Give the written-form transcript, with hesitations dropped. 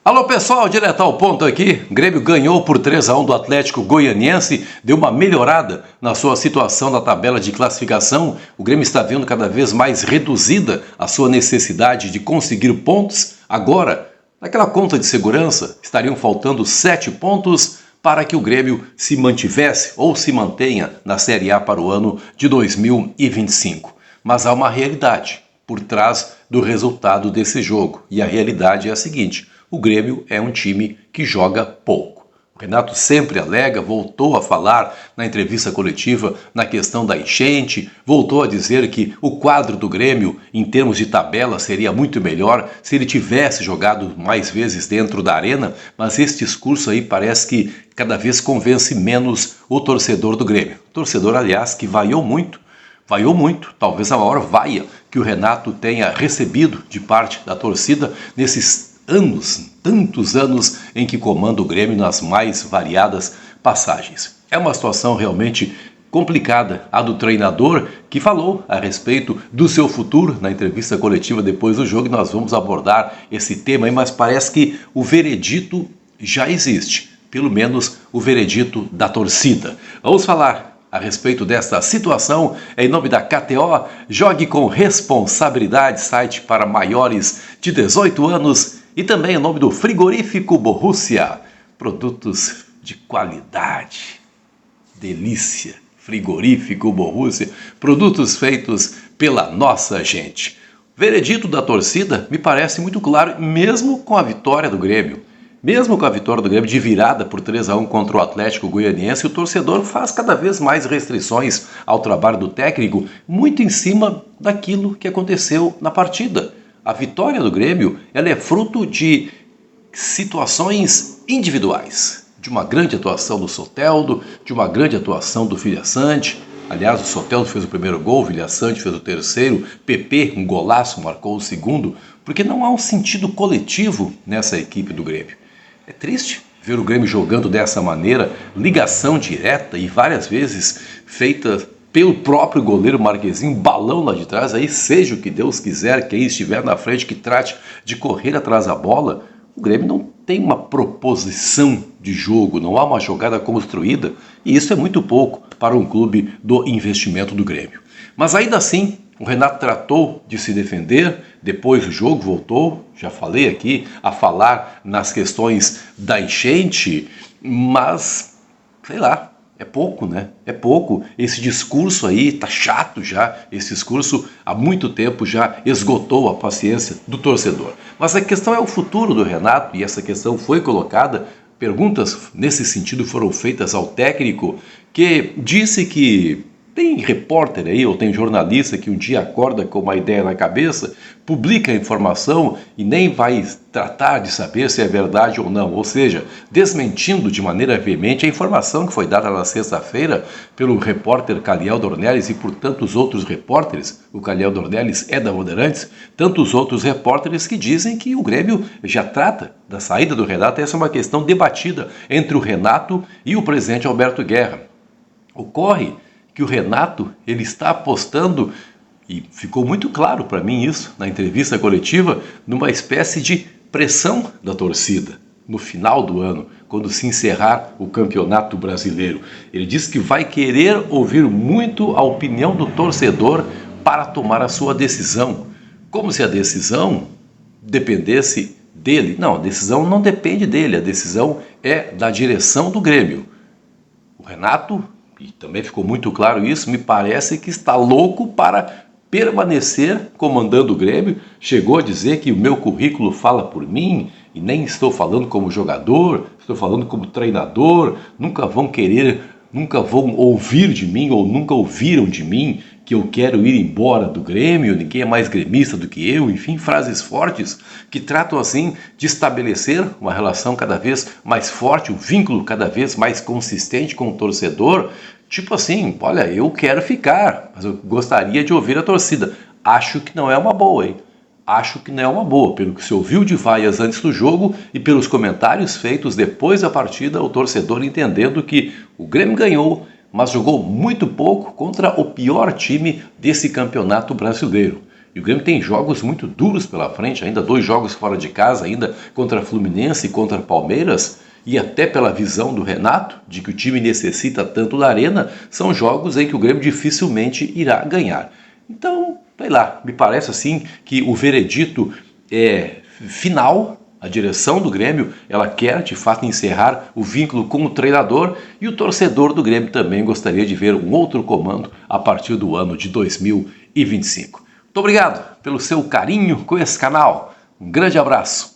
Alô pessoal, direto ao ponto aqui. O Grêmio ganhou por 3-1 do Atlético Goianiense, deu uma melhorada na sua situação na tabela de classificação. O Grêmio está vendo cada vez mais reduzida a sua necessidade de conseguir pontos. Agora, naquela conta de segurança, estariam faltando 7 pontos para que o Grêmio se mantivesse ou se mantenha na Série A para o ano de 2025. Mas há uma realidade por trás do resultado desse jogo. E a realidade é a seguinte: o Grêmio é um time que joga pouco. O Renato sempre alega, voltou a falar na entrevista coletiva na questão da enchente, voltou a dizer que o quadro do Grêmio, em termos de tabela, seria muito melhor se ele tivesse jogado mais vezes dentro da arena, mas esse discurso aí parece que cada vez convence menos o torcedor do Grêmio. Torcedor, aliás, que vaiou muito, talvez a maior vaia que o Renato tenha recebido de parte da torcida nesses anos, tantos anos em que comanda o Grêmio nas mais variadas passagens. É uma situação realmente complicada a do treinador, que falou a respeito do seu futuro na entrevista coletiva depois do jogo, e nós vamos abordar esse tema aí, mas parece que o veredito já existe, pelo menos o veredito da torcida. Vamos falar a respeito desta situação em nome da KTO. Jogue com responsabilidade, site para maiores de 18 anos. E também em nome do Frigorífico Borussia, produtos de qualidade, delícia. Frigorífico Borussia, produtos feitos pela nossa gente. Veredito da torcida me parece muito claro, mesmo com a vitória do Grêmio. Mesmo com a vitória do Grêmio de virada por 3-1 contra o Atlético Goianiense, o torcedor faz cada vez mais restrições ao trabalho do técnico, muito em cima daquilo que aconteceu na partida. A vitória do Grêmio, ela é fruto de situações individuais, de uma grande atuação do Soteldo, de uma grande atuação do Vilhaçante. Aliás, o Soteldo fez o primeiro gol, o Vilhaçante fez o terceiro, PP, um golaço, marcou o segundo, porque não há um sentido coletivo nessa equipe do Grêmio. É triste ver o Grêmio jogando dessa maneira, ligação direta e várias vezes feita pelo próprio goleiro Marquezinho, balão lá de trás, aí seja o que Deus quiser, quem estiver na frente que trate de correr atrás da bola. O Grêmio não tem uma proposição de jogo, não há uma jogada construída, e isso é muito pouco para um clube do investimento do Grêmio. Mas ainda assim, o Renato tratou de se defender, depois do jogo voltou, já falei aqui, a falar nas questões da enchente, mas, sei lá, é pouco, né? É pouco. Esse discurso aí tá chato já. Esse discurso há muito tempo já esgotou a paciência do torcedor. Mas a questão é o futuro do Renato, e essa questão foi colocada. Perguntas nesse sentido foram feitas ao técnico, que disse que tem repórter aí, ou tem jornalista que um dia acorda com uma ideia na cabeça, publica a informação e nem vai tratar de saber se é verdade ou não. Ou seja, desmentindo de maneira veemente a informação que foi dada na sexta-feira pelo repórter Caliel Dornelles e por tantos outros repórteres. O Caliel Dornelles é da Bandeirantes, tantos outros repórteres que dizem que o Grêmio já trata da saída do Renato. Essa é uma questão debatida entre o Renato e o presidente Alberto Guerra. Ocorre que o Renato ele está apostando, e ficou muito claro para mim isso na entrevista coletiva, numa espécie de pressão da torcida no final do ano, quando se encerrar o Campeonato Brasileiro. Ele disse que vai querer ouvir muito a opinião do torcedor para tomar a sua decisão, como se a decisão dependesse dele. Não, a decisão não depende dele, a decisão é da direção do Grêmio. O Renato, e também ficou muito claro isso, me parece que está louco para permanecer comandando o Grêmio. Chegou a dizer que o meu currículo fala por mim, e nem estou falando como jogador, estou falando como treinador. Nunca vão ouvir de mim, ou nunca ouviram de mim, que eu quero ir embora do Grêmio, ninguém é mais gremista do que eu. Enfim, frases fortes que tratam assim de estabelecer uma relação cada vez mais forte, um vínculo cada vez mais consistente com o torcedor. Tipo assim, olha, eu quero ficar, mas eu gostaria de ouvir a torcida. Acho que não é uma boa, hein? Acho que não é uma boa, pelo que se ouviu de vaias antes do jogo e pelos comentários feitos depois da partida, o torcedor entendendo que o Grêmio ganhou, mas jogou muito pouco contra o pior time desse campeonato brasileiro. E o Grêmio tem jogos muito duros pela frente, ainda 2 jogos fora de casa, ainda contra Fluminense e contra Palmeiras, e até pela visão do Renato, de que o time necessita tanto da Arena, são jogos em que o Grêmio dificilmente irá ganhar. Então, sei lá, me parece assim que o veredito é final. A direção do Grêmio, ela quer de fato encerrar o vínculo com o treinador, e o torcedor do Grêmio também gostaria de ver um outro comando a partir do ano de 2025. Muito obrigado pelo seu carinho com esse canal. Um grande abraço.